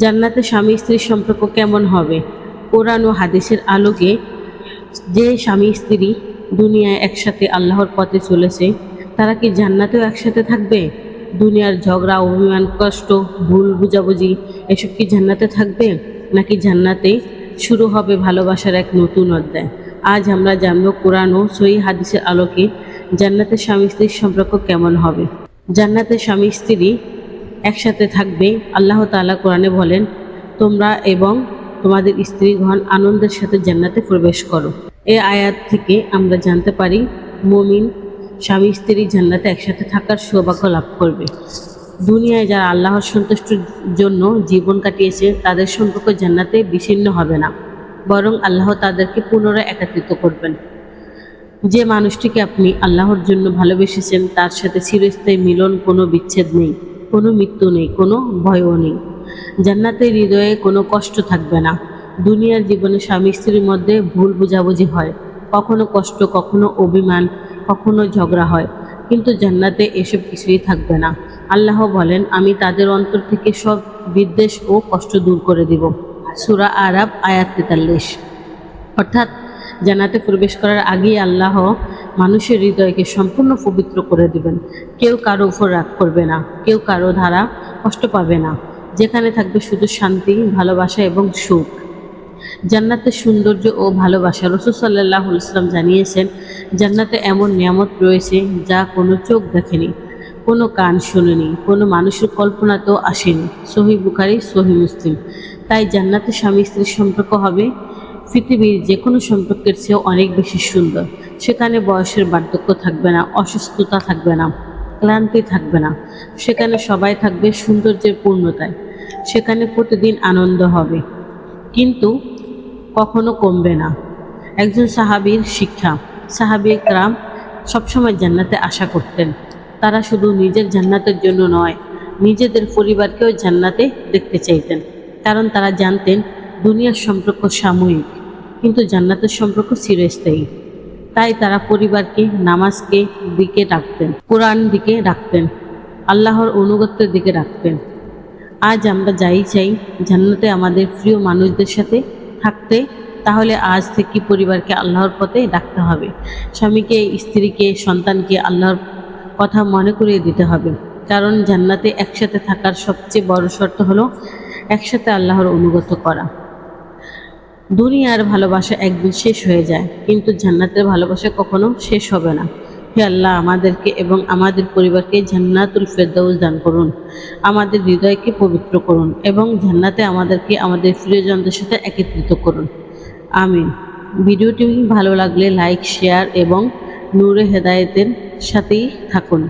জান্নাতে স্বামী স্ত্রীর সম্পর্ক কেমন হবে? কোরআন ও হাদিসের আলোকে যে স্বামী স্ত্রী দুনিয়ায় একসাথে আল্লাহর পথে চলেছে, তারা কি জান্নাতেও একসাথে থাকবে? দুনিয়ার ঝগড়া, অভিমান, কষ্ট, ভুল বুঝাবুঝি এসব কি জান্নাতে থাকবে, নাকি জান্নাতে শুরু হবে ভালোবাসার এক নতুন অধ্যায়? আজ আমরা জানব কোরআন ও সহিহ হাদিসের আলোকে জান্নাতে স্বামী স্ত্রীর সম্পর্ক কেমন হবে। জান্নাতে স্বামী স্ত্রী একসাথে থাকবে। আল্লাহ তাআলা কোরআনে বলেন, তোমরা এবং তোমাদের স্ত্রীগণ আনন্দের সাথে জান্নাতে প্রবেশ করো। এই আয়াত থেকে আমরা জানতে পারি মুমিন স্বামী স্ত্রী জান্নাতে একসাথে থাকার সৌভাগ্য লাভ করবে। দুনিয়ায় যারা আল্লাহর সন্তুষ্টির জন্য জীবন কাটিয়েছে, তাদের সম্পর্ক জান্নাতে বিচ্ছিন্ন হবে না, বরং আল্লাহ তাদেরকে পুনরায় একত্রিত করবেন। যে মানুষটিকে আপনি আল্লাহর জন্য ভালোবেসেছেন, তার সাথে চিরস্থায়ী মিলন, কোনো বিচ্ছেদ নেই, কোনো মৃত্যু নেই, কোনো ভয়ও নেই। জান্নাতে হৃদয়ে কোনো কষ্ট থাকবে না। দুনিয়ার জীবনে স্বামী স্ত্রীর মধ্যে ভুল বোঝাবুঝি হয়, কখনো কষ্ট, কখনো অভিমান, কখনো ঝগড়া হয়, কিন্তু জান্নাতে এসব কিছুই থাকবে না। আল্লাহ বলেন, আমি তাদের অন্তর থেকে সব বিদ্বেষ ও কষ্ট দূর করে দিব। সূরা আরাব আয়াত 43। অর্থাৎ জান্নাতে প্রবেশ করার আগেই আল্লাহ মানুষের হৃদয়কে সম্পূর্ণ পবিত্র করে দিবেন। কেউ কারো উপর রাগ করবে না, কেউ কারো দ্বারা কষ্ট পাবে না। যেখানে থাকবে শুধু শান্তি, ভালোবাসা এবং সুখ। জান্নাতের সৌন্দর্য ও ভালোবাসা। রাসূল সাল্লাল্লাহু আলাইহি ওয়াসাল্লাম জানিয়েছেন, জান্নাতে এমন নিয়ামত রয়েছে যা কোনো চোখ দেখেনি, কোনো কান শোনেনি, কোনো মানুষের কল্পনাতেও আসেনি। সহিহ বুখারী, সহিহ মুসলিম। তাই জান্নাতে স্বামী স্ত্রীর সম্পর্ক হবে পৃথিবীর যে কোনো সম্পর্কের চেয়েও অনেক বেশি সুন্দর। সেখানে বয়সের বার্ধক্য থাকবে না, অসুস্থতা থাকবে না, ক্লান্তি থাকবে না। সেখানে সবাই থাকবে সৌন্দর্যের পূর্ণতায়। সেখানে প্রতিদিন আনন্দ হবে, কিন্তু কখনো কমবে না। একজন সাহাবীর শিক্ষা। সাহাবী কেরাম সবসময় জান্নাতে আশা করতেন। তারা শুধু নিজের জান্নাতের জন্য নয়, নিজেদের পরিবারকেও জান্নাতে দেখতে চাইতেন। কারণ তারা জানতেন দুনিয়ার সম্পর্ক সাময়িক, কিন্তু জান্নাতের সম্পর্ক চিরস্থায়ী। তাই তারা পরিবারকে নামাজকে দিকে রাখতেন, কোরআন দিকে রাখতেন, আল্লাহর অনুগত্যের দিকে রাখতেন। আজ আমরা যাই চাই জান্নাতে আমাদের প্রিয় মানুষদের সাথে থাকতে, তাহলে আজ থেকে পরিবারকে আল্লাহর পথে ডাকতে হবে। স্বামীকে, স্ত্রীকে, সন্তানকে আল্লাহর কথা মনে করিয়ে দিতে হবে। কারণ জান্নাতে একসাথে থাকার সবচেয়ে বড় শর্ত হলো একসাথে আল্লাহর অনুগত করা। দুনিয়ার ভালোবাসা একদিন শেষ হয়ে যায়, কিন্তু জান্নাতের ভালোবাসা কখনো শেষ হবে না। হে আল্লাহ, আমাদেরকে এবং আমাদের পরিবারকে জান্নাতুল ফেরদাউস দান করুন। আমাদের হৃদয়কে পবিত্র করুন এবং জান্নাতে আমাদেরকে আমাদের প্রিয়জনদের সাথে একত্রিত করুন। আমিন। ভিডিওটি ভালো লাগলে লাইক, শেয়ার এবং নূরে হেদায়েতের সাথেই থাকুন।